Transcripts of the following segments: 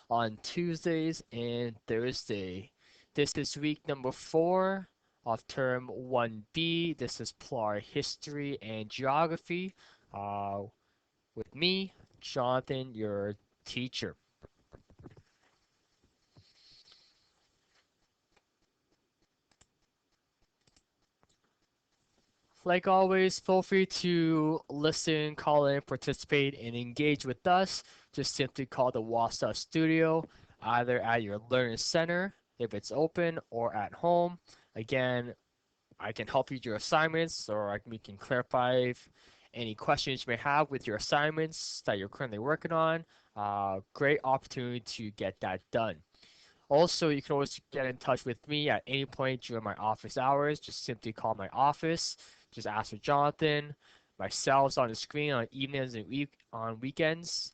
on Tuesdays and Thursday. This is week number 4 of term 1B. This is PLAR History and Geography uh, with me, Jonathan, your teacher. Like always, feel free to listen, call in, participate, and engage with us. Just simply call the Wasta Studio, either at your learning center, if it's open, or at home. Again, I can help you with your assignments, or we can clarify any questions you may have with your assignments that you're currently working on. Great opportunity to get that done. Also, you can always get in touch with me at any point during my office hours. Just simply call my office. Just ask for Jonathan. My cell's on the screen on evenings and weekends.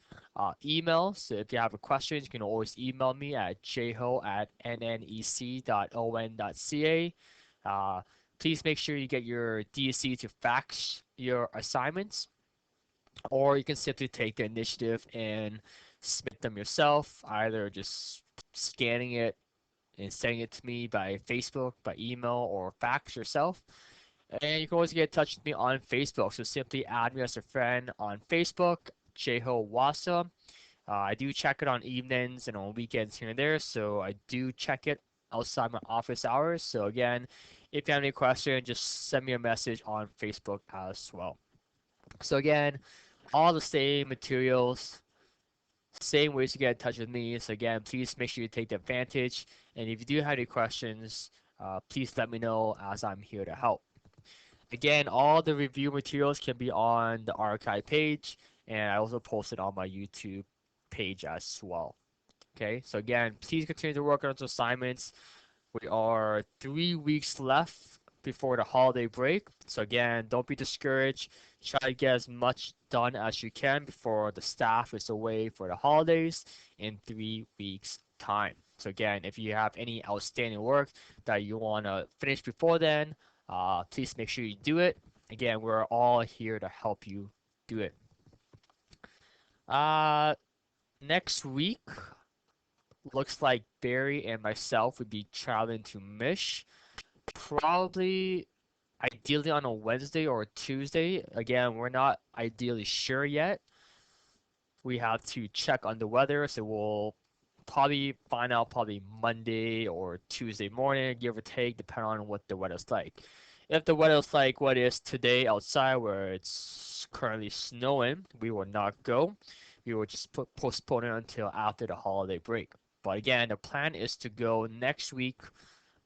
Email. So if you have a question, you can always email me at jho@nnec.on.ca. Please make sure you get your DSC to fax your assignments, or you can simply take the initiative and submit them yourself, either just scanning it and sending it to me by Facebook, by email, or fax yourself. And you can always get in touch with me on Facebook. So simply add me as a friend on Facebook, Jeho Wasa. I do check it on evenings and on weekends here and there, so I do check it outside my office hours. So again, if you have any questions, just send me a message on Facebook as well. So again, all the same materials, same ways to get in touch with me. So again, please make sure you take the advantage. And if you do have any questions, please let me know as I'm here to help. Again, all the review materials can be on the archive page, and I also post it on my YouTube page as well. Okay, so again, please continue to work on those assignments. We are 3 weeks left before the holiday break. So again, don't be discouraged. Try to get as much done as you can before the staff is away for the holidays in 3 weeks' time. So again, if you have any outstanding work that you want to finish before then, please make sure you do it. Again, we're all here to help you do it. Uh, Next week, looks like Barry and myself would be traveling to Mish. Probably ideally on a Wednesday or a Tuesday. Again, we're not ideally sure yet. We have to check on the weather, so we'll probably find out probably Monday or Tuesday morning, give or take, depending on what the weather's like. If the weather's like what it is today outside, where it's currently snowing, we will not go. We will just postpone it until after the holiday break. But again, the plan is to go next week,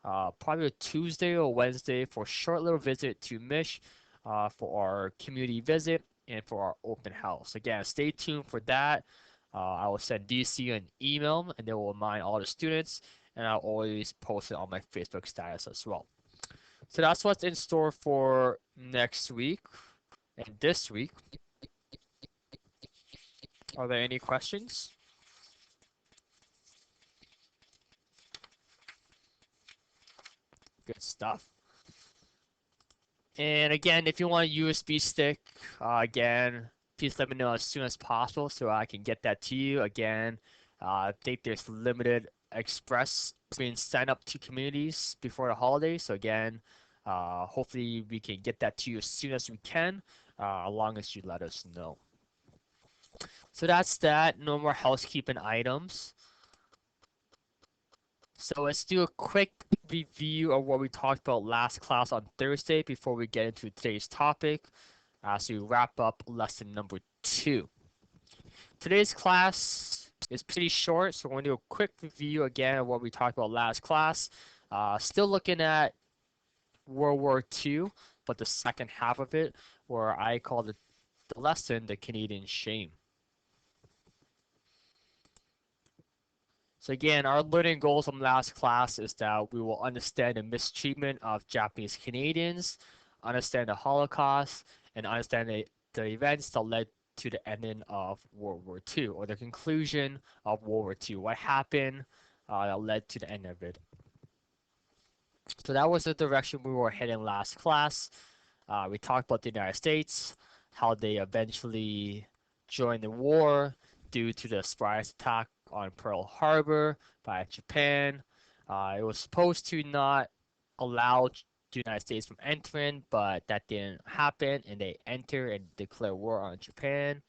probably a Tuesday or Wednesday, for a short little visit to Mish for our community visit and for our open house. Again, stay tuned for that. I will send DC an email and they will remind all the students, and I'll always post it on my Facebook status as well. So that's what's in store for next week and this week. Are there any questions? Good stuff. And again, if you want a USB stick, again, please let me know as soon as possible so I can get that to you. Again, I think there's limited express being signed up to communities before the holidays. So again, hopefully we can get that to you as soon as we can, as long as you let us know. So that's that. No more housekeeping items. So let's do a quick review of what we talked about last class on Thursday before we get into today's topic as we wrap up lesson number 2. Today's class is pretty short, so we're going to do a quick review again of what we talked about last class. Still looking at World War II, but the second half of it, where I called the lesson the Canadian Shame. So again, our learning goals from last class is that we will understand the mistreatment of Japanese Canadians, understand the Holocaust, and understand the events that led to the ending of World War II, or the conclusion of World War II. What happened that led to the end of it. So that was the direction we were heading last class. We talked about the United States, how they eventually joined the war due to the surprise attack on Pearl Harbor by Japan. It was supposed to not allow the United States from entering, but that didn't happen, and they enter and declare war on Japan.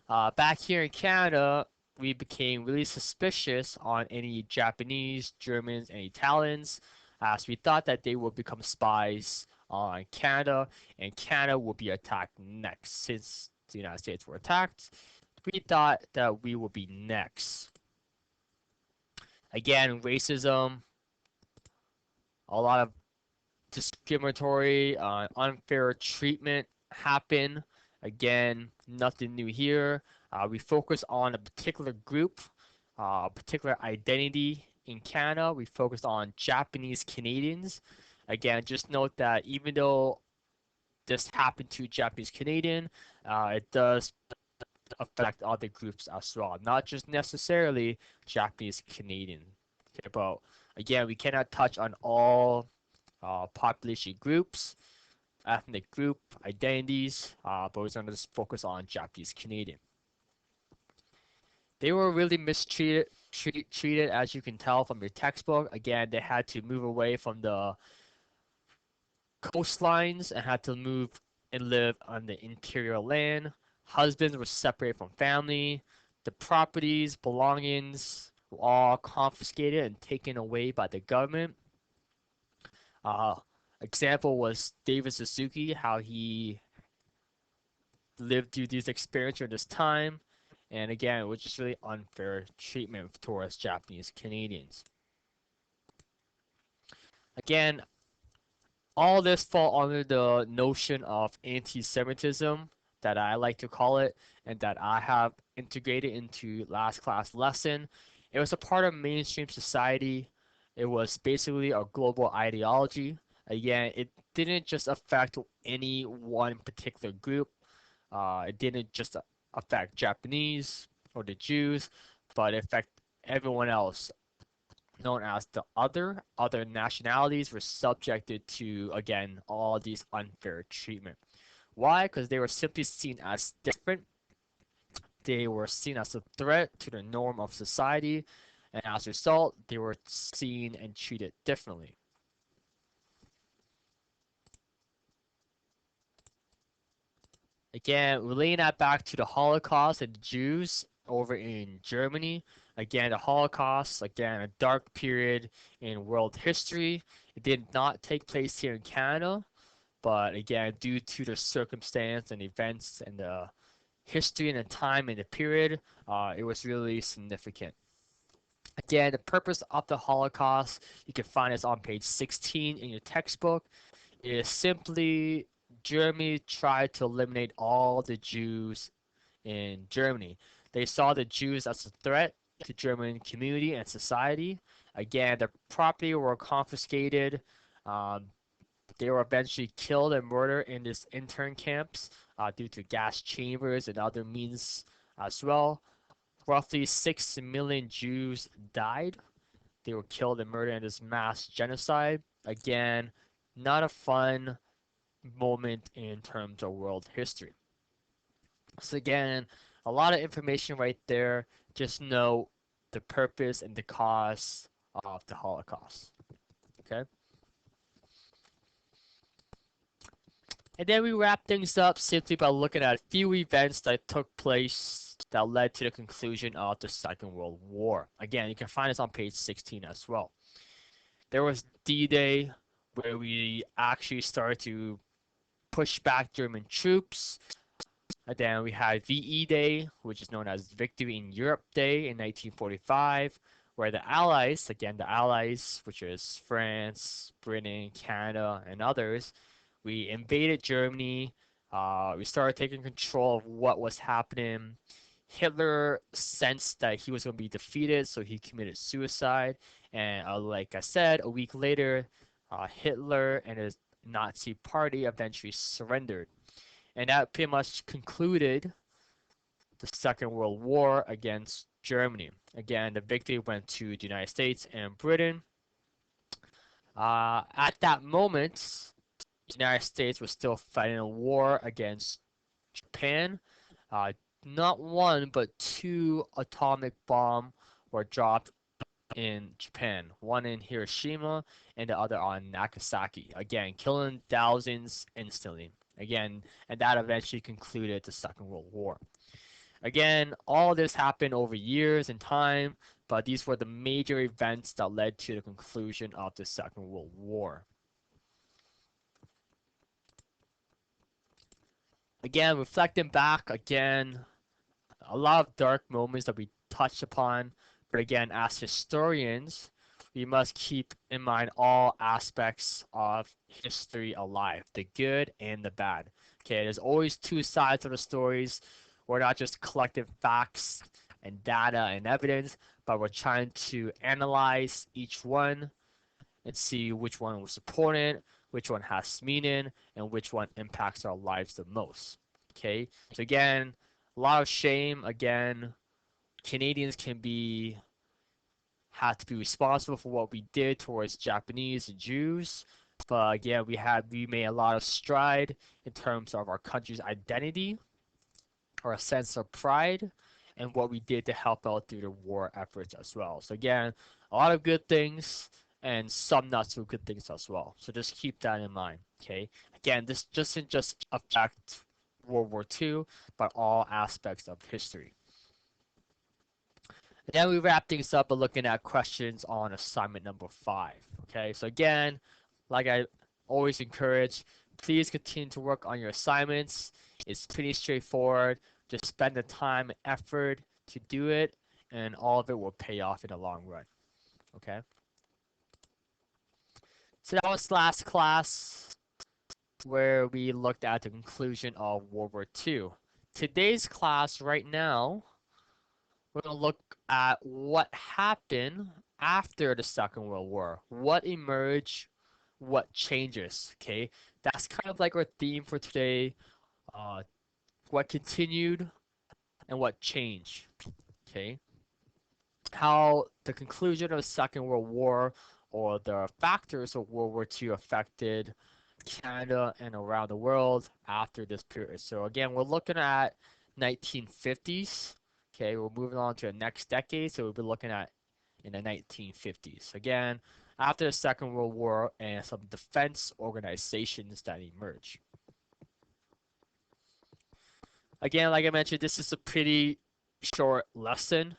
Back here in Canada, we became really suspicious on any Japanese, Germans, and Italians, as we thought that they would become spies on Canada, and Canada would be attacked next. Since the United States were attacked, we thought that we would be next. Again, racism, a lot of discriminatory, unfair treatment happen. Again, nothing new here. We focus on a particular group, a particular identity in Canada. We focused on Japanese Canadians. Again, just note that even though this happened to Japanese Canadian, it does affect other groups as well, not just necessarily Japanese Canadian. Okay, but again, we cannot touch on all population groups, ethnic group, identities, but we're going to focus on Japanese Canadian. They were really mistreated, treated, as you can tell from your textbook. Again, they had to move away from the coastlines and had to move and live on the interior land. Husbands were separated from family. The properties, belongings were all confiscated and taken away by the government. Uh, Example was David Suzuki, how he lived through these experiences during this time. And again, it was just really unfair treatment towards Japanese Canadians. Again, all this fall under the notion of anti-Semitism that I like to call it, and that I have integrated into last class lesson. It was a part of mainstream society. It was basically a global ideology. Again, it didn't just affect any one particular group. It didn't just affect Japanese or the Jews, but it affected everyone else, known as the other nationalities were subjected to, again, all these unfair treatment. Why? Because they were simply seen as different. They were seen as a threat to the norm of society, and as a result, they were seen and treated differently. Again, relating that back to the Holocaust and the Jews over in Germany. Again, the Holocaust, again, a dark period in world history. It did not take place here in Canada, but again, due to the circumstance and events and the history and the time and the period, it was really significant. Again, the purpose of the Holocaust, you can find this on page 16 in your textbook, is simply Germany tried to eliminate all the Jews in Germany. They saw the Jews as a threat to German community and society. Again, their property were confiscated. Um, they were eventually killed and murdered in these intern camps due to gas chambers and other means as well. Roughly 6 million Jews died. They were killed and murdered in this mass genocide. Again, not a fun moment in terms of world history. So again, a lot of information right there. Just know the purpose and the cause of the Holocaust. Okay. And then we wrap things up simply by looking at a few events that took place that led to the conclusion of the Second World War. Again, you can find this on page 16 as well. There was D-Day, where we actually started to push back German troops. And then we had VE Day, which is known as Victory in Europe Day in 1945, where the Allies, again the Allies, which is France, Britain, Canada, and others, we invaded Germany. We started taking control of what was happening. Hitler sensed that he was going to be defeated, so he committed suicide. And like I said, a week later, Hitler and his Nazi party eventually surrendered. And that pretty much concluded the Second World War against Germany. Again, the victory went to the United States and Britain. At that moment, the United States was still fighting a war against Japan. Uh, not one but two atomic bombs were dropped in Japan, one in Hiroshima and the other on Nagasaki. Again, killing thousands instantly. Again, and that eventually concluded the Second World War. Again, all this happened over years and time, but these were the major events that led to the conclusion of the Second World War. Again, reflecting back, again, a lot of dark moments that we touched upon, but again, as historians, we must keep in mind all aspects of history alive, the good and the bad. Okay, there's always two sides of the stories. We're not just collecting facts and data and evidence, but we're trying to analyze each one and see which one was important, which one has meaning, and which one impacts our lives the most. Okay, so again, a lot of shame. Again, Canadians can be had to be responsible for what we did towards Japanese and Jews. But again, we made a lot of stride in terms of our country's identity, or a sense of pride, and what we did to help out through the war efforts as well. So again, a lot of good things and some not so good things as well. So just keep that in mind. Okay. Again, this doesn't just affect World War II, but all aspects of history. And then we wrap things up by looking at questions on assignment number 5. Okay. So again, like I always encourage, please continue to work on your assignments. It's pretty straightforward. Just spend the time and effort to do it, and all of it will pay off in the long run. Okay. So that was last class where we looked at the conclusion of World War II. Today's class right now, we're going to look at what happened after the Second World War. What emerged, what changes, okay? That's kind of like our theme for today. What continued and what changed, okay? How the conclusion of the Second World War or the factors of World War II affected Canada and around the world after this period. So again, we're looking at 1950s. Okay, we're moving on to the next decade, so we'll be looking at in the 1950s. Again, after the Second World War and some defense organizations that emerge. Again, like I mentioned, this is a pretty short lesson.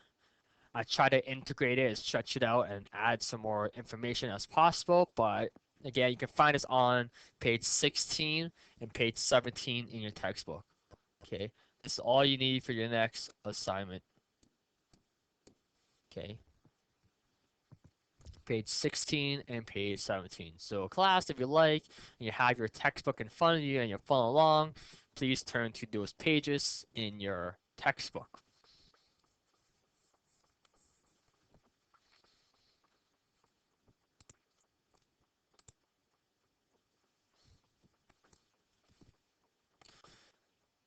I try to integrate it and stretch it out and add some more information as possible. But again, you can find this on page 16 and page 17 in your textbook. Okay, this is all you need for your next assignment. Okay, page 16 and page 17. So class, if you like, and you have your textbook in front of you and you're following along, please turn to those pages in your textbook.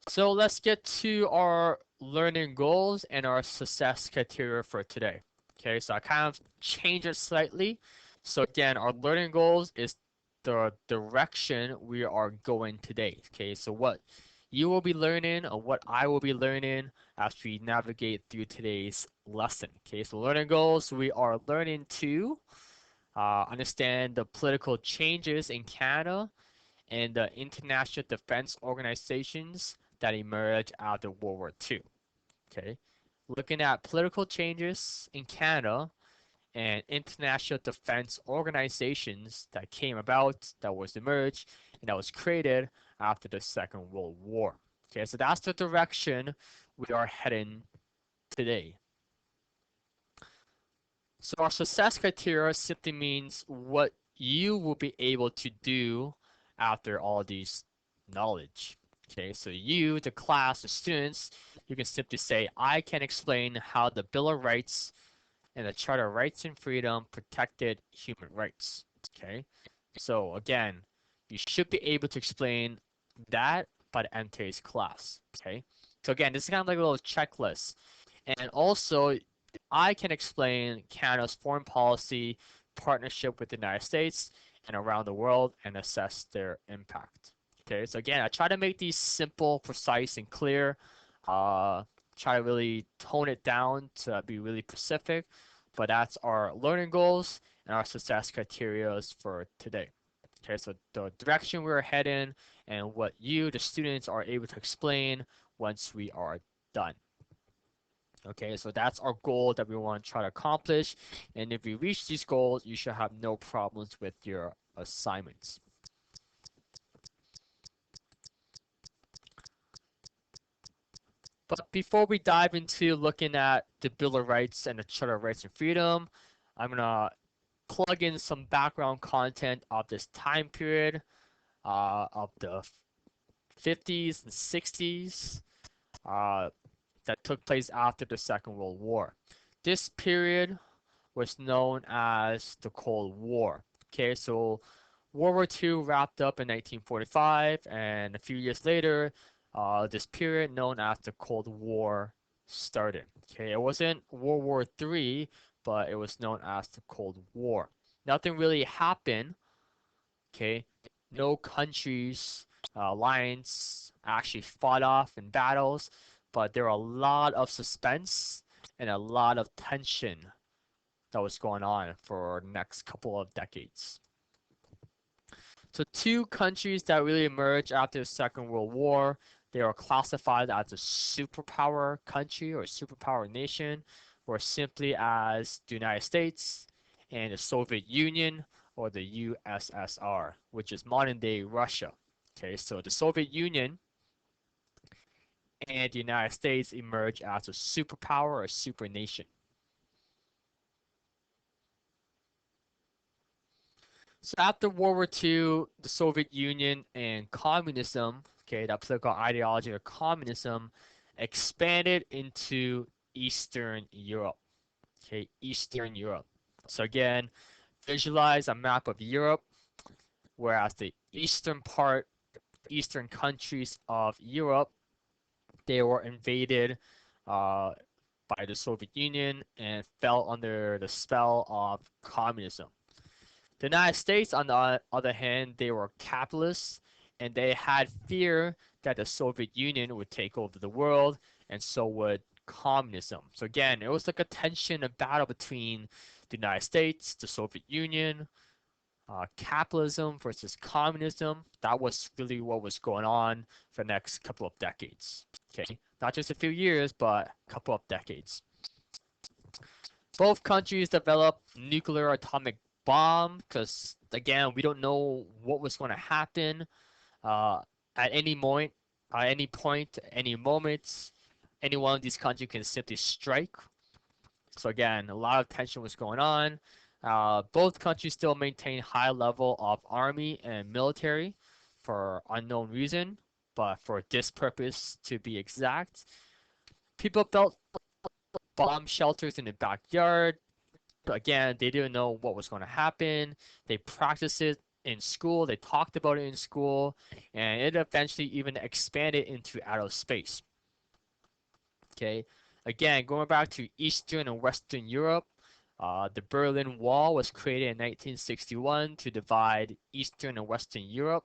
So let's get to our learning goals and our success criteria for today. Okay, so I kind of changed it slightly. So again, our learning goals is the direction we are going today. Okay, so what you will be learning or what I will be learning as we navigate through today's lesson. Okay, so learning goals, we are learning to understand the political changes in Canada and the international defense organizations that emerged after World War II. Okay, looking at political changes in Canada and international defense organizations that came about, that was emerged, and that was created after the Second World War. Okay, so that's the direction we are heading today. So our success criteria simply means what you will be able to do after all these knowledge. Okay, so you, the class, the students, you can simply say, I can explain how the Bill of Rights and the Charter of Rights and Freedom protected human rights. Okay, so again, you should be able to explain that by the end of today's class. Okay, so again, this is kind of like a little checklist. And also, I can explain Canada's foreign policy, partnership with the United States and around the world, and assess their impact. Okay, so again, I try to make these simple, precise, and clear. try to really tone it down to be really specific, but that's our learning goals and our success criteria for today. Okay, so the direction we're heading and what you, the students, are able to explain once we are done. Okay, so that's our goal that we want to try to accomplish. And if you reach these goals, you should have no problems with your assignments. But before we dive into looking at the Bill of Rights and the Charter of Rights and Freedom, I'm gonna plug in some background content of this time period of the 50s and 60s uh, that took place after the Second World War. This period was known as the Cold War. Okay, so World War II wrapped up in 1945, and a few years later, this period known as the Cold War started. Okay, it wasn't World War III, but it was known as the Cold War. Nothing really happened. Okay, no countries, alliance actually fought off in battles, but there were a lot of suspense and a lot of tension that was going on for the next couple of decades. So two countries that really emerged after the Second World War, they were classified as a superpower country or superpower nation, or simply as the United States and the Soviet Union or the USSR, which is modern day Russia. Okay, so the Soviet Union and the United States emerged as a superpower or super nation. So after World War II, the Soviet Union and communism, okay, that political ideology of communism, expanded into Eastern Europe. Okay, Eastern Europe. So again, visualize a map of Europe, whereas the eastern part, eastern countries of Europe, they were invaded uh, by the Soviet Union and fell under the spell of communism. The United States, on the other hand, they were capitalists and they had fear that the Soviet Union would take over the world, and so would communism. So again, it was like a tension, a battle between the United States, the Soviet Union, capitalism versus communism. That was really what was going on for the next couple of decades. Okay, not just a few years, but a couple of decades. Both countries developed nuclear atomic bomb because again we don't know what was going to happen uh, at any point, any moment. Any one of these countries can simply strike. So again, a lot of tension was going on. Both countries still maintain high level of army and military for unknown reason, but for this purpose to be exact. People built bomb shelters in the backyard. Again, they didn't know what was going to happen. They practiced it in school. They talked about it in school, and it eventually even expanded into outer space. Okay, again, going back to Eastern and Western Europe, the Berlin Wall was created in 1961 to divide Eastern and Western Europe.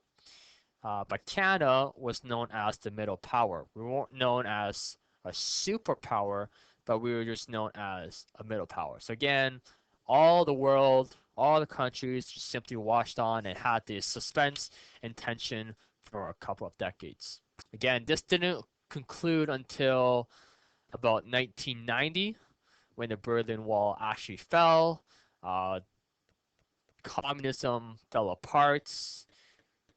But Canada was known as the middle power. We weren't known as a superpower, but we were just known as a middle power. So again, all the world, all the countries just simply watched on and had this suspense and tension for a couple of decades. Again, this didn't conclude until about 1990 when the Berlin Wall actually fell. Uh, Communism fell apart.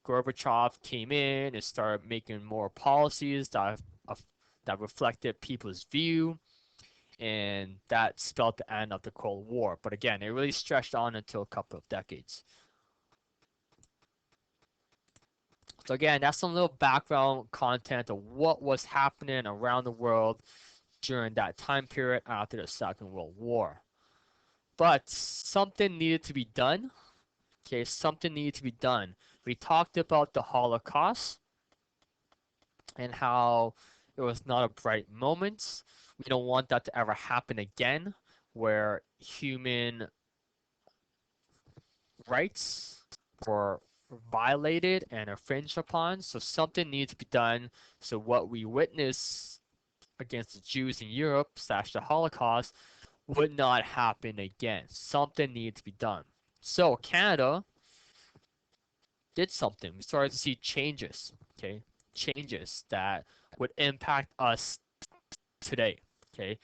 Gorbachev came in and started making more policies that reflected people's view, and that spelled the end of the Cold War. But again, it really stretched on until a couple of decades. So again, that's some little background content of what was happening around the world during that time period after the Second World War. But something needed to be done. Okay, something needed to be done. We talked about the Holocaust and how it was not a bright moment. We don't want that to ever happen again, where human rights were violated and infringed upon. So something needs to be done. So what we witnessed against the Jews in Europe / the Holocaust would not happen again. Something needed to be done. So Canada did something. We started to see changes, okay? Changes that would impact us today, okay?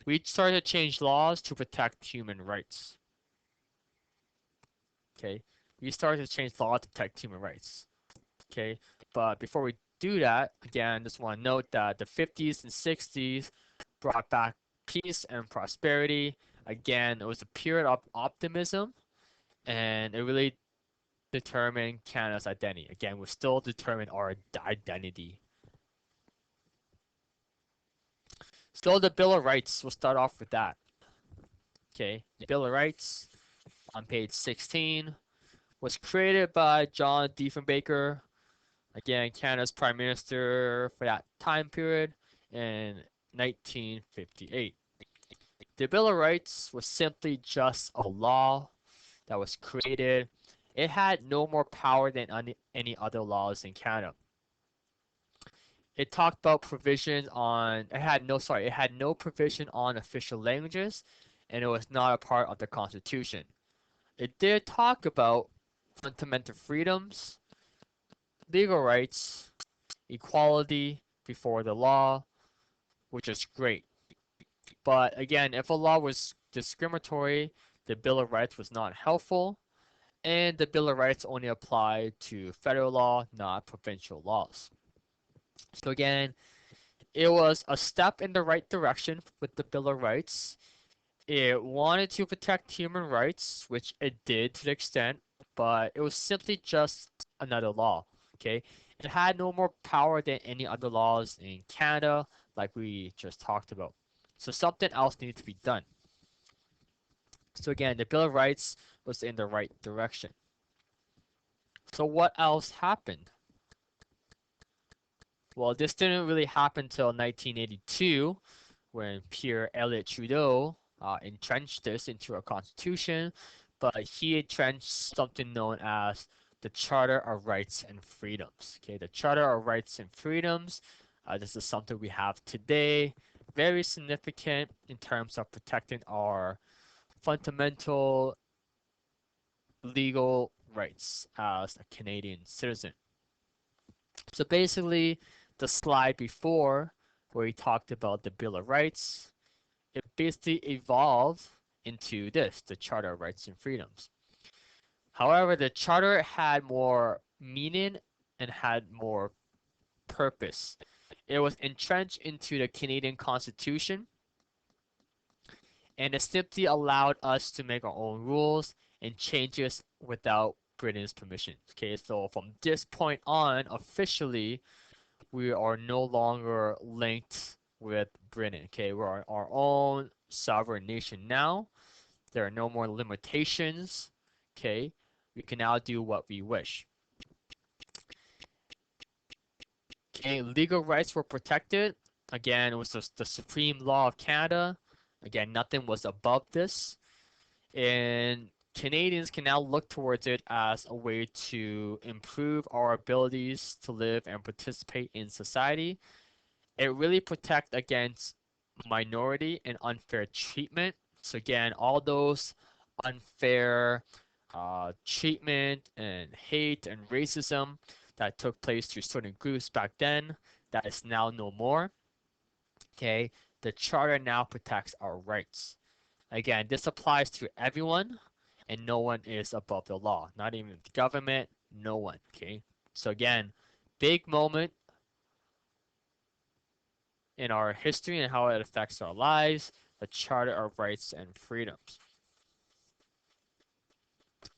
We started to change laws to protect human rights, okay? We started to change laws to protect human rights, okay? But before we do that, again, just want to note that the 50s and 60s brought back peace and prosperity. Again, it was a period of optimism, and it really determined Canada's identity. Again, we still determine our identity. So the Bill of Rights, we'll start off with that. Okay, Bill of Rights on page 16 was created by John Diefenbaker, again, Canada's Prime Minister for that time period in 1958. The Bill of Rights was simply just a law that was created. It had no more power than any other laws in Canada. It talked about provisions on it had no provision on official languages, and it was not a part of the Constitution. It did talk about fundamental freedoms, legal rights, equality before the law, which is great. But again, if a law was discriminatory, the Bill of Rights was not helpful, and the Bill of Rights only applied to federal law, not provincial laws. So again, it was a step in the right direction with the Bill of Rights. It wanted to protect human rights, which it did to the extent, but it was simply just another law. Okay, it had no more power than any other laws in Canada, like we just talked about. So something else needed to be done. So again, the Bill of Rights was in the right direction. So what else happened? Well, this didn't really happen until 1982, when Pierre Elliott Trudeau entrenched this into our constitution, but he entrenched something known as the Charter of Rights and Freedoms. Okay, the Charter of Rights and Freedoms. This is something we have today, very significant in terms of protecting our fundamental legal rights as a Canadian citizen. So basically, the slide before, where we talked about the Bill of Rights, it basically evolved into this, the Charter of Rights and Freedoms. However, the Charter had more meaning and had more purpose. It was entrenched into the Canadian Constitution, and it simply allowed us to make our own rules and changes without Britain's permission. Okay, so from this point on, officially, we are no longer linked with Britain. Okay, we're our own sovereign nation now. There are no more limitations. Okay, we can now do what we wish. Okay, legal rights were protected. Again, it was the supreme law of Canada. Again, nothing was above this. And Canadians can now look towards it as a way to improve our abilities to live and participate in society. It really protects against minority and unfair treatment. So again, all those unfair treatment and hate and racism that took place to certain groups back then, that is now no more. Okay, the charter now protects our rights. Again, this applies to everyone, and no one is above the law. Not even the government, no one. Okay, so again, big moment in our history and how it affects our lives, the Charter of Rights and Freedoms.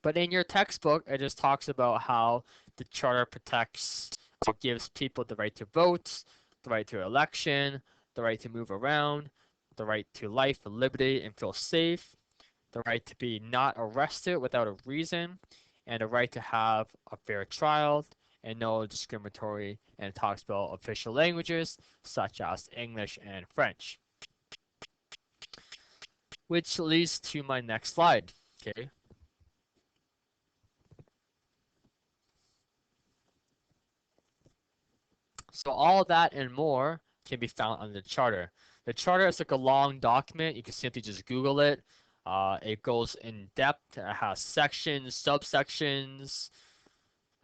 But in your textbook, it just talks about how the Charter protects or gives people the right to vote, the right to election, the right to move around, the right to life and liberty and feel safe, the right to be not arrested without a reason, and the right to have a fair trial and no discriminatory, and it talks about official languages such as English and French. Which leads to my next slide. Okay. So all that and more can be found on the charter. The charter is like a long document. You can simply just Google it. It goes in depth. It has sections, subsections,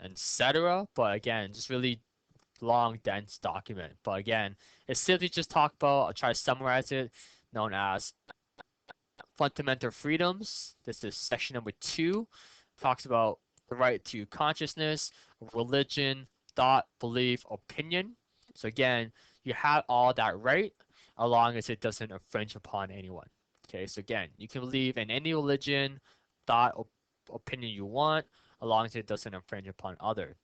etc. But again, just really long, dense document. But again, it's simply just talk about, I'll try to summarize it, known as fundamental freedoms. This is section number 2. Talks about the right to consciousness, religion, thought, belief, opinion. So again, you have all that right as long as it doesn't infringe upon anyone. Okay, so again, you can believe in any religion, thought, opinion you want, as long as it doesn't infringe upon other.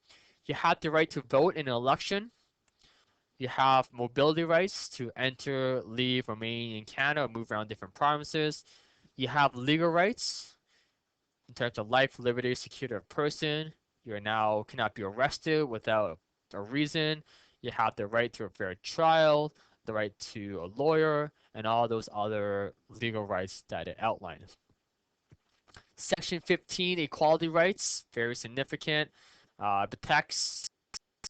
You have the right to vote in an election. You have mobility rights to enter, leave, remain in Canada, or move around different provinces. You have legal rights in terms of life, liberty, security of person. You are now cannot be arrested without a reason. You have the right to a fair trial, the right to a lawyer, and all those other legal rights that it outlines. Section 15, equality rights, very significant. Protects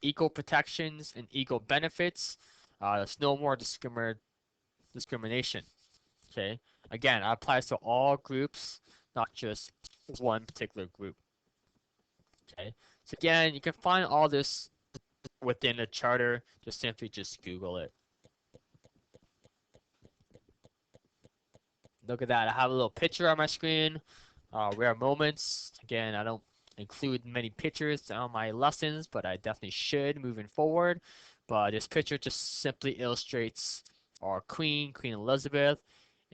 equal protections and equal benefits. There's no more discrimination. Okay. Again, it applies to all groups, not just one particular group. Okay. So again, you can find all this within the charter. Just Google it. Look at that. I have a little picture on my screen. Rare moments. Again, I don't include many pictures on my lessons, but I definitely should moving forward. But this picture just simply illustrates our Queen Elizabeth,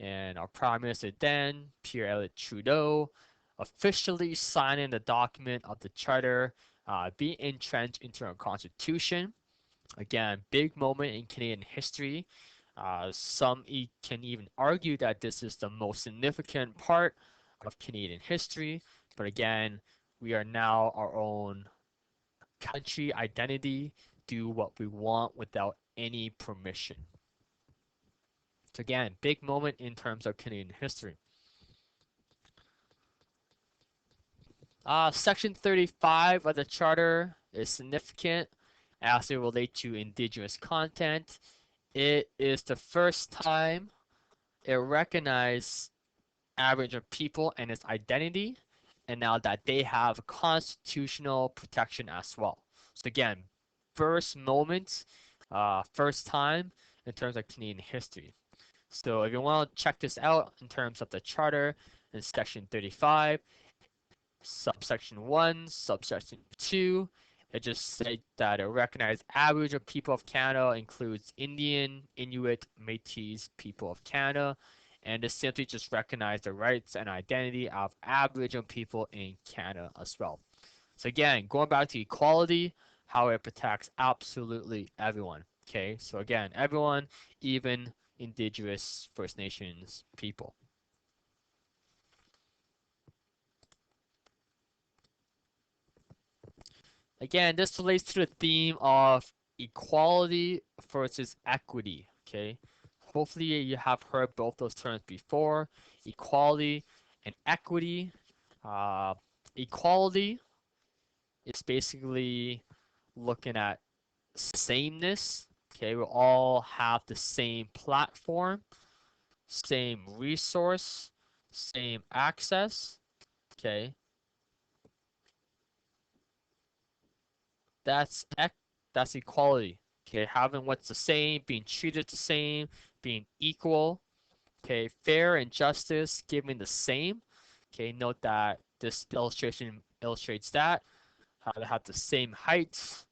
and our Prime Minister then, Pierre Elliott Trudeau, officially signing the document of the Charter, being entrenched into our Constitution. Again, big moment in Canadian history. Some can even argue that this is the most significant part of Canadian history. But again, we are now our own country identity, do what we want without any permission. So again, big moment in terms of Canadian history. Section 35 of the Charter is significant as it relates to Indigenous content. It is the first time it recognized Aboriginal people and its identity, and now that they have constitutional protection as well. So again, first moment, first time in terms of Canadian history. So if you want to check this out in terms of the Charter in Section 35, subsection 1, subsection 2, it just said that it recognized Aboriginal people of Canada includes Indian, Inuit, Métis people of Canada, and it simply just recognized the rights and identity of Aboriginal people in Canada as well. So again, going back to equality, how it protects absolutely everyone. Okay, so again, everyone, even Indigenous First Nations people. Again, this relates to the theme of equality versus equity. Okay, hopefully you have heard both those terms before, equality and equity. Uh, Equality is basically looking at sameness. Okay, we all have the same platform, same resource, same access. Okay, that's that's equality. Okay, having what's the same, being treated the same, being equal. Okay, fair and justice, giving the same. Okay, note that this illustration illustrates that how they have the same heights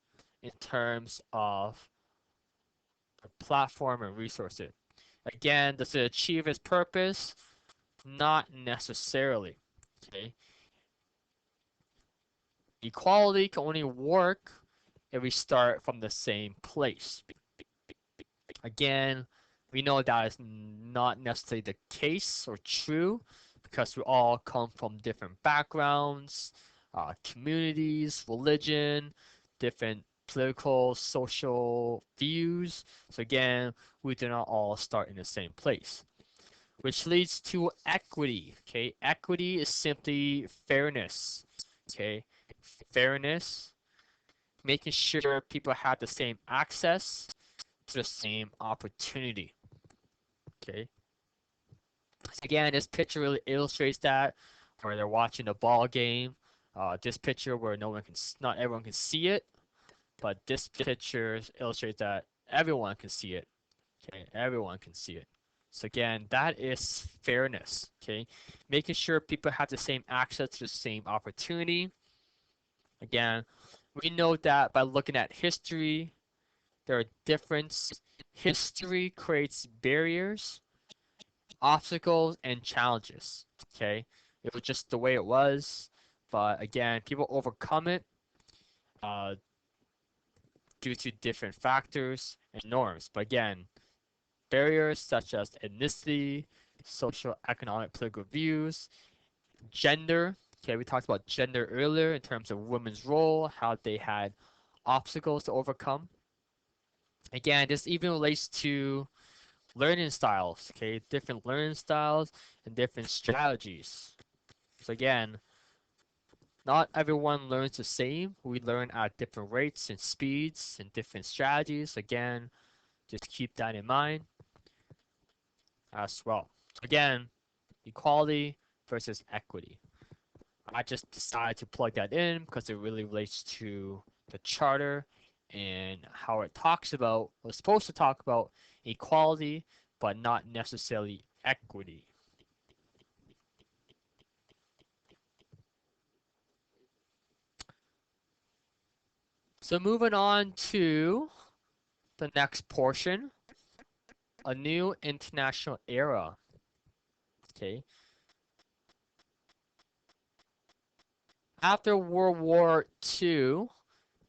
in terms of the platform and resources. Again, does it achieve its purpose? Not necessarily. Okay, equality can only work if we start from the same place. Again, we know that is not necessarily the case or true because we all come from different backgrounds, communities, religion, different political, social views. So again, we do not all start in the same place, which leads to equity. Okay, equity is simply fairness. Okay, fairness, making sure people have the same access, to the same opportunity. Okay. So again, this picture really illustrates that, where they're watching a ball game. This picture where not everyone can see it, but this picture illustrates that everyone can see it. Okay, everyone can see it. So again, that is fairness. Okay, making sure people have the same access to the same opportunity. Again, we know that by looking at history, there are differences. History creates barriers, obstacles, and challenges. Okay, it was just the way it was, but again, people overcome it uh, due to different factors and norms. But again, barriers such as ethnicity, social, economic, political views, gender. Okay, we talked about gender earlier in terms of women's role, how they had obstacles to overcome. Again, this even relates to learning styles, okay, different learning styles and different strategies. So again, not everyone learns the same. We learn at different rates and speeds and different strategies. Again, just keep that in mind as well. So again, equality versus equity. I just decided to plug that in because it really relates to the charter and how it talks about, was supposed to talk about equality, but not necessarily equity. So moving on to the next portion, a new international era. Okay. After World War II,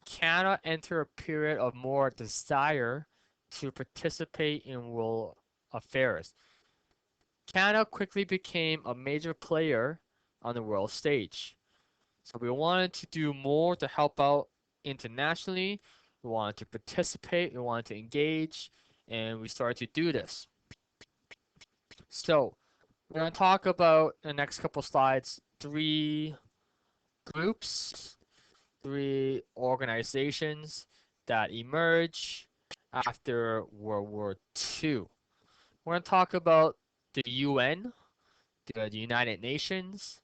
Canada entered a period of more desire to participate in world affairs. Canada quickly became a major player on the world stage. So we wanted to do more to help out internationally. We wanted to participate, we wanted to engage, and we started to do this. So we're going to talk about in the next couple slides three groups, three organizations that emerge after World War II. We're going to talk about the UN, the United Nations.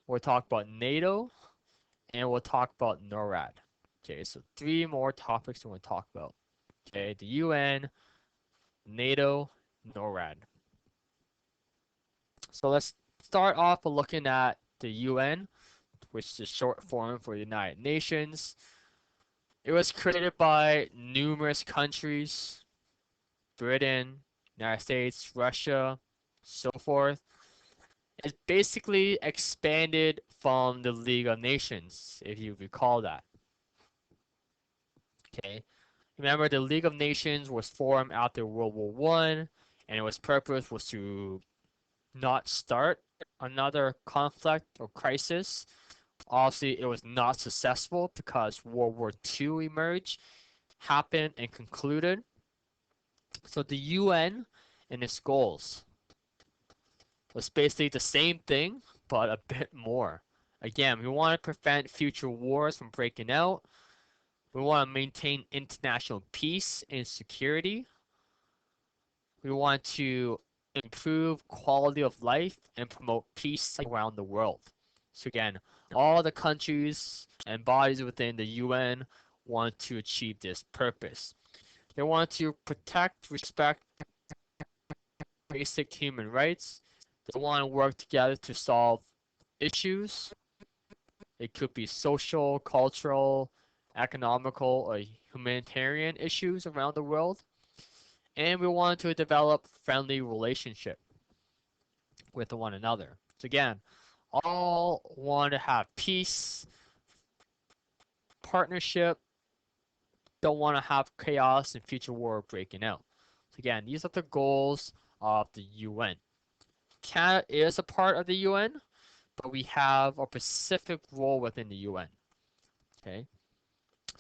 We'll talk about NATO, and we'll talk about NORAD. Okay, so three more topics we're going to talk about. Okay, the UN, NATO, NORAD. So let's start off by looking at the UN, which is short form for United Nations. It was created by numerous countries, Britain, United States, Russia, so forth. It basically expanded from the League of Nations, if you recall that. Okay. Remember, the League of Nations was formed after World War One, and its purpose was to not start another conflict or crisis. Obviously, it was not successful because World War II emerged, happened, and concluded. So the UN and its goals was basically the same thing, but a bit more. Again, we want to prevent future wars from breaking out. We want to maintain international peace and security. We want to improve quality of life and promote peace around the world. So again, all the countries and bodies within the UN want to achieve this purpose. They want to protect, respect basic human rights. They want to work together to solve issues. It could be social, cultural, economical, or humanitarian issues around the world. And we want to develop friendly relationship with one another. So again, all want to have peace, partnership, don't want to have chaos and future war breaking out. So again, these are the goals of the UN. Canada is a part of the UN, but we have a specific role within the UN. Okay,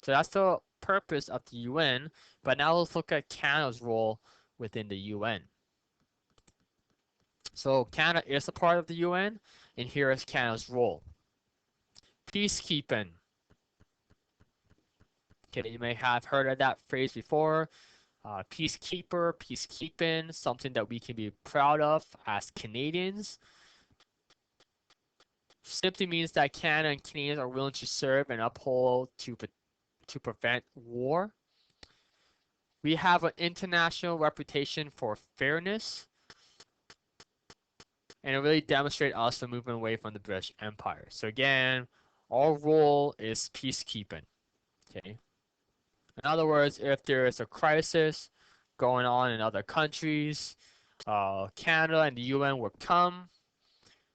so that's the purpose of the UN. But now let's look at Canada's role within the UN. So Canada is a part of the UN, and here is Canada's role. Peacekeeping. Okay, you may have heard of that phrase before. Peacekeeper, peacekeeping, something that we can be proud of as Canadians. Simply means that Canada and Canadians are willing to serve and uphold to prevent war. We have an international reputation for fairness, and it really demonstrates us the movement away from the British Empire. So again, our role is peacekeeping. Okay. In other words, if there is a crisis going on in other countries, Canada and the UN will come.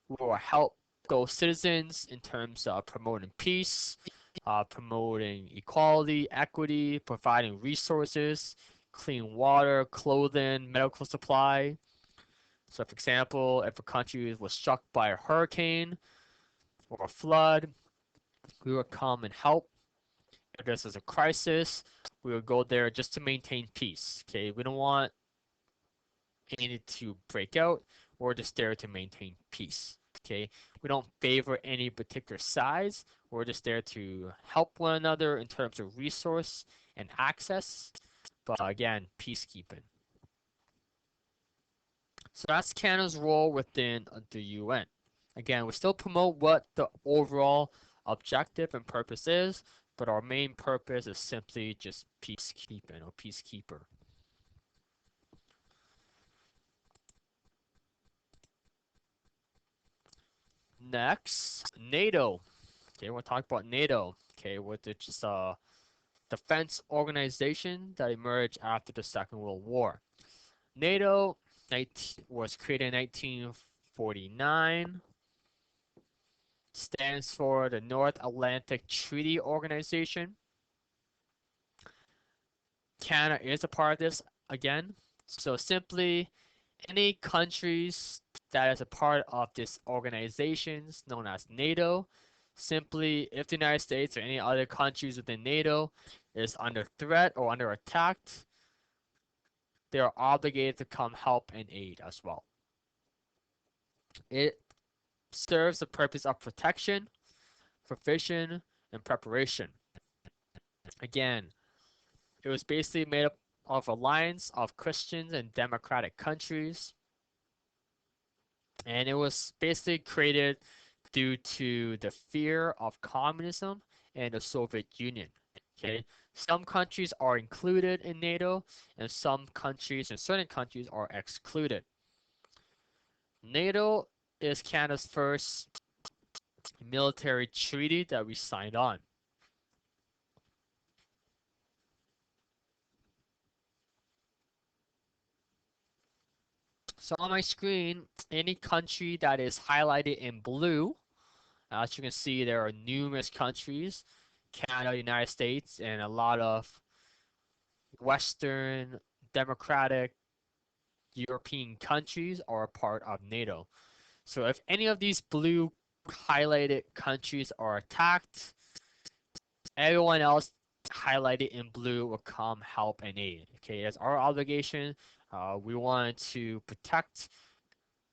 We will help those citizens in terms of promoting peace, promoting equality, equity, providing resources, clean water, clothing, medical supply. So, for example, if a country was struck by a hurricane or a flood, we would come and help. If this is a crisis, we would go there just to maintain peace. Okay, we don't want anything to break out. We're just there to maintain peace. Okay, we don't favor any particular sides. We're just there to help one another in terms of resource and access. But again, peacekeeping. So that's Canada's role within the UN. Again, we still promote what the overall objective and purpose is, but our main purpose is simply just peacekeeping or peacekeeper. Next, NATO. Okay, we'll talk about NATO. Okay, which is just a defense organization that emerged after the Second World War. NATO was created in 1949. Stands for the North Atlantic Treaty Organization. Canada is a part of this again. So simply, any countries that is a part of this organization known as NATO, simply if the United States or any other countries within NATO is under threat or under attack, they are obligated to come help and aid as well. It serves the purpose of protection, provision, and preparation. Again, it was basically made up of alliance of Christians and democratic countries, and it was basically created due to the fear of communism and the Soviet Union. Okay, some countries are included in NATO, and some countries and certain countries are excluded. NATO is Canada's first military treaty that we signed on. So on my screen, any country that is highlighted in blue, as you can see, there are numerous countries, Canada, United States, and a lot of Western democratic European countries are a part of NATO. So if any of these blue highlighted countries are attacked, everyone else highlighted in blue will come help and aid. Okay, it's our obligation. We want to protect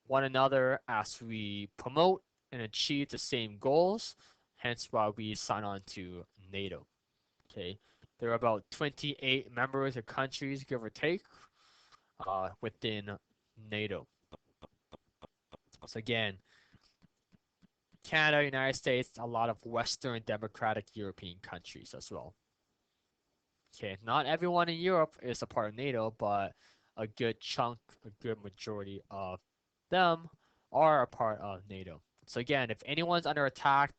one another as we promote and achieve the same goals. Hence why we sign on to NATO. Okay, there are about 28 members of countries, give or take, within NATO. So again, Canada, United States, a lot of Western democratic European countries as well. Okay, not everyone in Europe is a part of NATO, but a good chunk, a good majority of them are a part of NATO. So again, if anyone's under attack,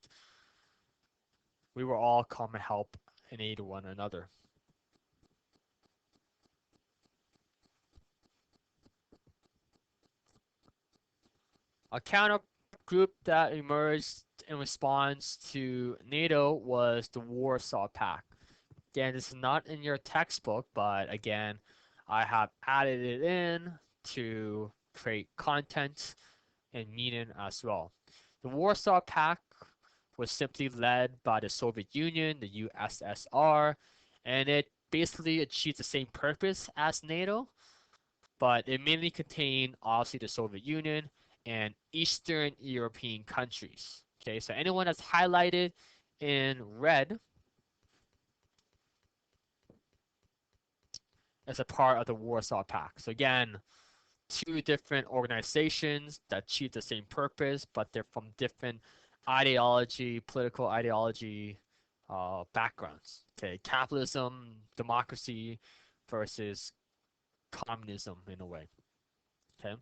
we will all come and help and aid one another. A counter group that emerged in response to NATO was the Warsaw Pact. Again, this is not in your textbook, but again, I have added it in to create content and meaning as well. The Warsaw Pact was simply led by the Soviet Union, the USSR, and it basically achieved the same purpose as NATO, but it mainly contained obviously the Soviet Union and Eastern European countries. Okay, so anyone that's highlighted in red as a part of the Warsaw Pact. So again, two different organizations that achieve the same purpose, but they're from different political ideology backgrounds. Okay, capitalism, democracy versus communism in a way. Okay,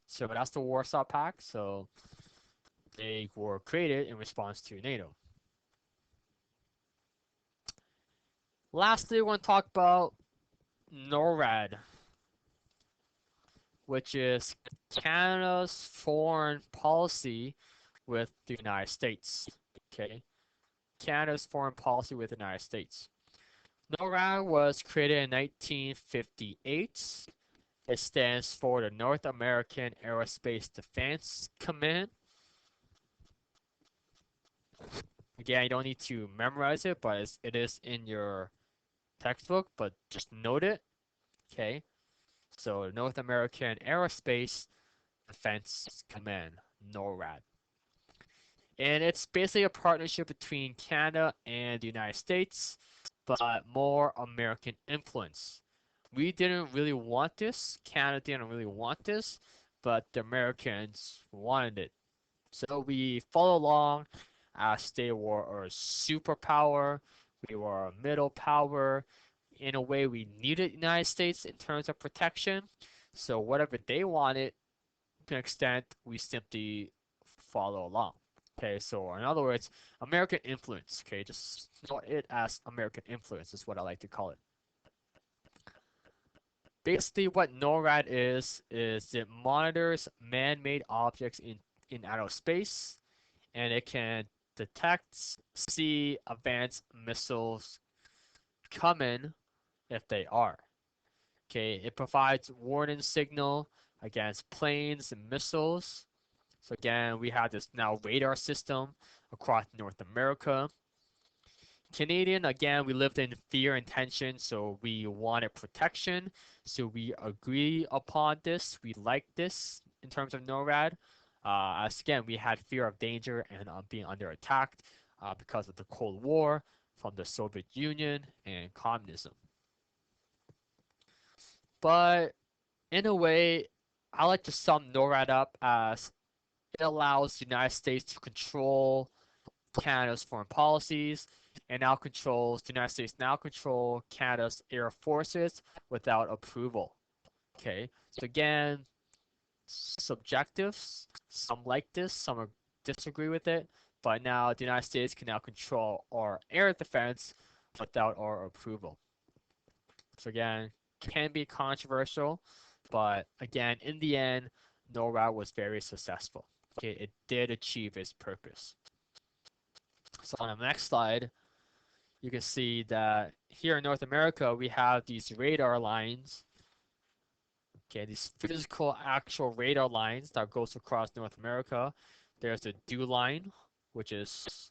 so that's the Warsaw Pact. So they were created in response to NATO. Lastly, we want to talk about NORAD, which is Canada's foreign policy with the United States. Okay, Canada's foreign policy with the United States. NORAD was created in 1958. It stands for the North American Aerospace Defense Command. Again, you don't need to memorize it, but it is in your textbook, but just note it. Okay, so North American Aerospace Defense Command, NORAD. And it's basically a partnership between Canada and the United States, but more American influence. We didn't really want this. Canada didn't really want this, but the Americans wanted it. So we follow along as they were a superpower. We were a middle power. In a way, we needed the United States in terms of protection. So whatever they wanted, to an extent, we simply follow along. Okay, so in other words, American influence. Okay, just note it as American influence is what I like to call it. Basically, what NORAD is it monitors man-made objects in outer space, and it can detect, see advanced missiles coming if they are. Okay, it provides warning signal against planes and missiles. So again, we have this now radar system across North America. Canadian, again, we lived in fear and tension, so we wanted protection. So we agree upon this. We like this in terms of NORAD. As again, we had fear of danger and being under attack because of the Cold War from the Soviet Union and communism. But in a way, I like to sum NORAD up as it allows the United States to control Canada's foreign policies and the United States now control Canada's air forces without approval. Okay, so again, subjectives. Some like this, some disagree with it, but now the United States can now control our air defense without our approval. So again, can be controversial, but again, in the end, NORAD was very successful. Okay, it did achieve its purpose. So on the next slide, you can see that here in North America, we have these radar lines. Okay, these physical actual radar lines that goes across North America. There's the DEW line, which is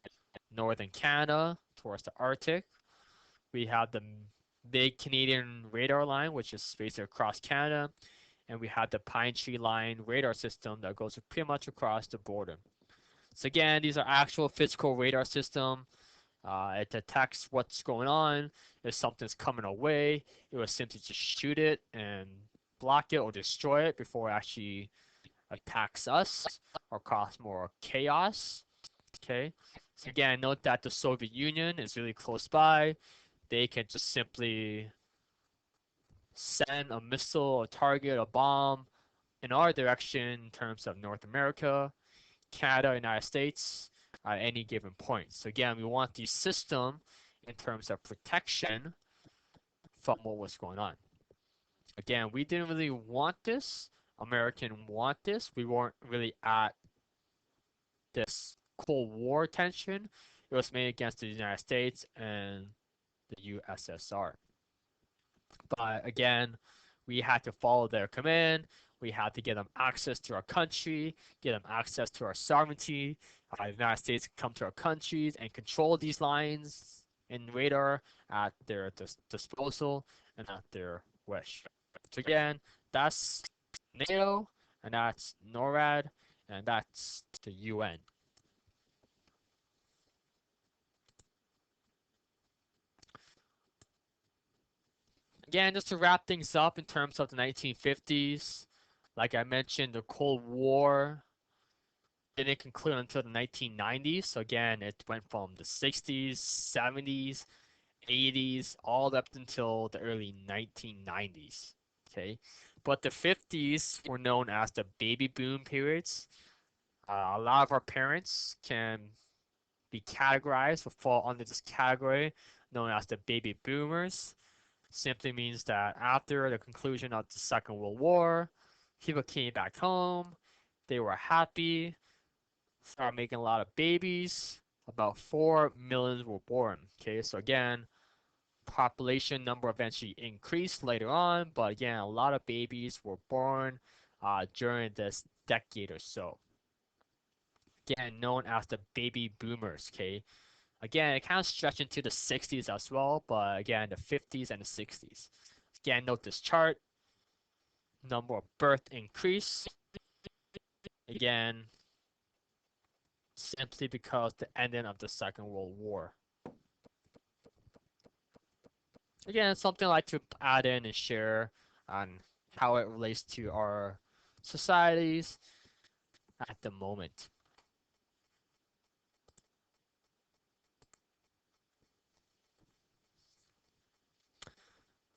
northern Canada towards the Arctic. We have the big Canadian radar line, which is basically across Canada. And we have the Pine Tree Line radar system that goes pretty much across the border. So again, these are actual physical radar system. It detects what's going on. If something's coming away, it will simply just shoot it and block it or destroy it before it actually attacks us or cause more chaos. Okay. So again, note that the Soviet Union is really close by. They can just simply send a missile, a target, a bomb in our direction in terms of North America, Canada, United States at any given point. So again, we want the system in terms of protection from what was going on. Again, we didn't really want this. American want this. We weren't really at this Cold War tension. It was made against the United States and the USSR. But again, we had to follow their command. We had to get them access to our country, get them access to our sovereignty. The United States can come to our countries and control these lines and radar at their disposal and at their wish. So again, that's NATO, and that's NORAD, and that's the UN. Again, just to wrap things up in terms of the 1950s, like I mentioned, the Cold War didn't conclude until the 1990s. So again, it went from the 60s, 70s, 80s, all up until the early 1990s. Okay, but the 50s were known as the baby boom periods. A lot of our parents can be categorized or fall under this category known as the baby boomers. Simply means that after the conclusion of the Second World War, people came back home, they were happy, started making a lot of babies. About 4 million were born. Okay, so again, population number eventually increased later on, but again, a lot of babies were born during this decade or so. Again, known as the baby boomers. Okay, again, it kind of stretched into the 60s as well, but again, the 50s and the 60s. Again, note this chart. Number of birth increase. Again, simply because the ending of the Second World War. Again, it's something I like to add in and share on how it relates to our societies at the moment.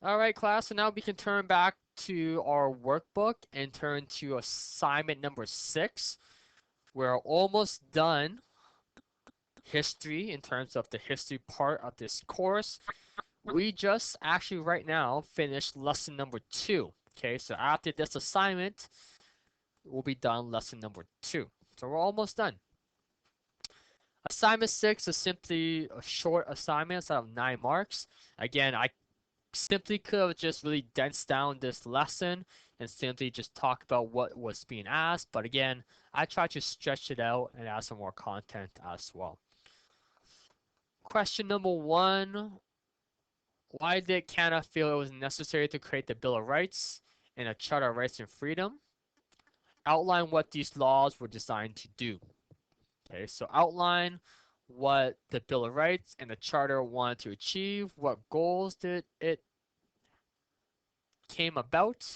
All right, class, so now we can turn back to our workbook and turn to assignment number 6. We're almost done history in terms of the history part of this course. We just actually right now finished lesson number 2. Okay, so after this assignment, we'll be done lesson number 2. So we're almost done. Assignment 6 is simply a short assignment out of 9 marks. Again, I simply could have just really dense down this lesson and simply just talk about what was being asked. But again, I tried to stretch it out and add some more content as well. Question number 1. Why did Canada feel it was necessary to create the Bill of Rights and a Charter of Rights and Freedom? Outline what these laws were designed to do. Okay, so outline what the Bill of Rights and the Charter wanted to achieve, what goals did it came about,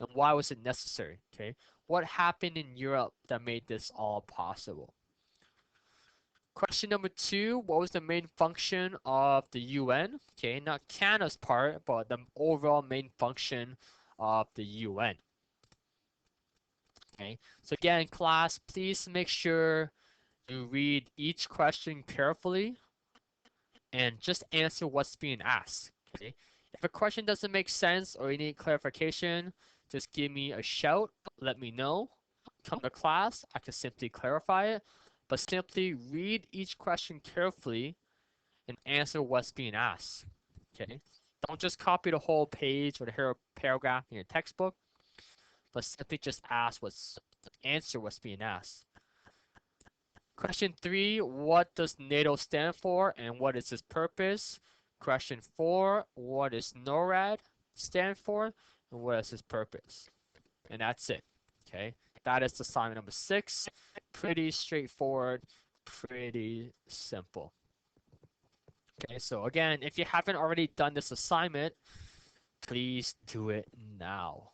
and why was it necessary? Okay, what happened in Europe that made this all possible? Question number 2, what was the main function of the UN? Okay, not Canada's part, but the overall main function of the UN. Okay, so again, class, please make sure you read each question carefully and just answer what's being asked. Okay, if a question doesn't make sense or you need clarification, just give me a shout, let me know. Come to class, I can simply clarify it, but simply read each question carefully and answer what's being asked. Okay, don't just copy the whole page or the whole paragraph in your textbook, but simply just answer what's being asked. Question 3, what does NATO stand for and what is its purpose? Question 4, what does NORAD stand for and what is its purpose? And that's it. Okay, that is assignment number 6. Pretty straightforward, pretty simple. Okay, so again, if you haven't already done this assignment, please do it now.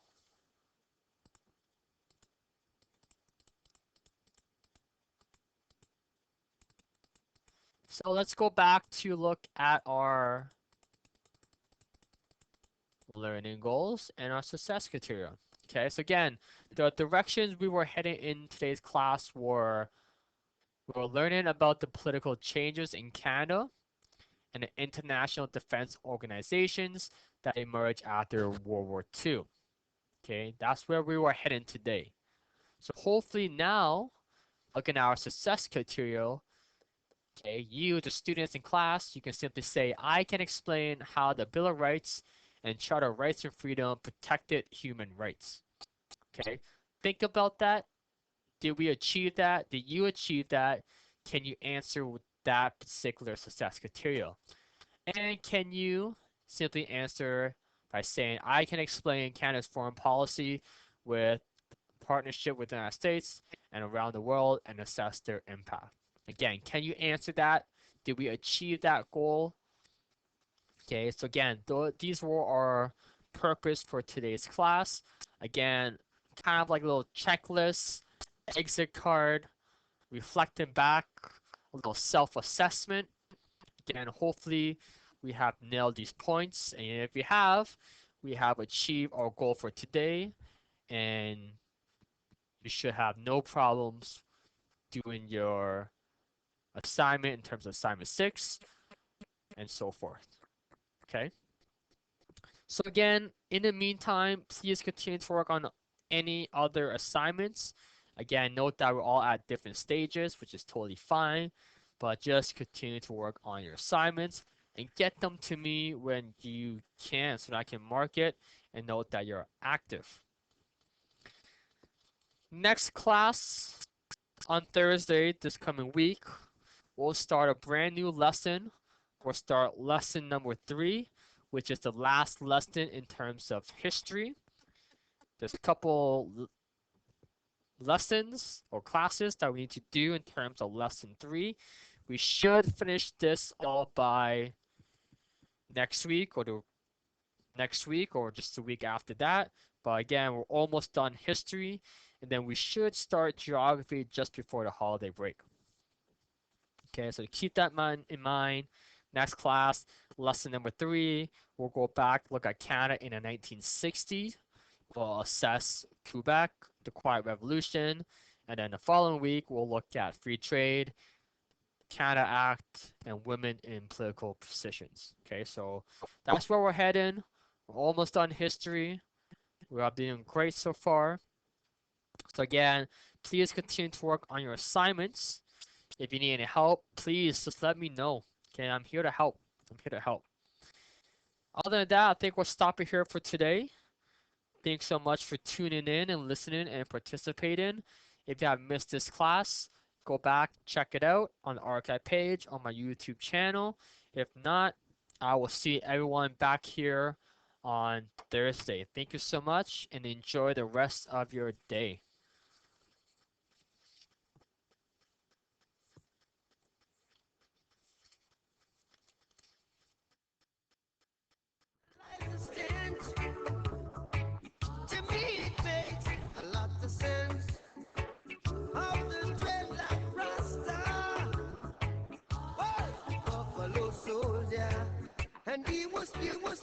So let's go back to look at our learning goals and our success criteria. Okay, so again, the directions we were heading in today's class were we were learning about the political changes in Canada and the international defense organizations that emerged after World War II. Okay, that's where we were heading today. So hopefully now, looking at our success criteria, okay, you, the students in class, you can simply say, I can explain how the Bill of Rights and Charter of Rights and Freedom protected human rights. Okay, think about that. Did we achieve that? Did you achieve that? Can you answer with that particular success criteria? And can you simply answer by saying, I can explain Canada's foreign policy with partnership with the United States and around the world and assess their impact? Again, can you answer that? Did we achieve that goal? Okay, so again, these were our purpose for today's class. Again, kind of like a little checklist, exit card, reflecting back, a little self-assessment. Again, hopefully we have nailed these points, and if we have achieved our goal for today, and you should have no problems doing your assignment in terms of assignment 6 and so forth. Okay. So again, in the meantime, please continue to work on any other assignments. Again, note that we're all at different stages, which is totally fine, but just continue to work on your assignments and get them to me when you can so that I can mark it and note that you're active. Next class on Thursday this coming week, we'll start a brand new lesson. We'll start lesson number 3, which is the last lesson in terms of history. There's a couple lessons or classes that we need to do in terms of lesson 3. We should finish this all by next week or just the week after that. But again, we're almost done history, and then we should start geography just before the holiday break. Okay, so keep that in mind. Next class, lesson number 3, we'll go back, look at Canada in the 1960s. We'll assess Quebec, the Quiet Revolution, and then the following week, we'll look at free trade, Canada Act, and women in political positions. Okay, so that's where we're heading. We're almost done history. We are doing great so far. So again, please continue to work on your assignments. If you need any help, please just let me know. Okay, I'm here to help. I'm here to help. Other than that, I think we'll stop it here for today. Thanks so much for tuning in and listening and participating. If you have missed this class, go back, check it out on the archive page on my YouTube channel. If not, I will see everyone back here on Thursday. Thank you so much and enjoy the rest of your day.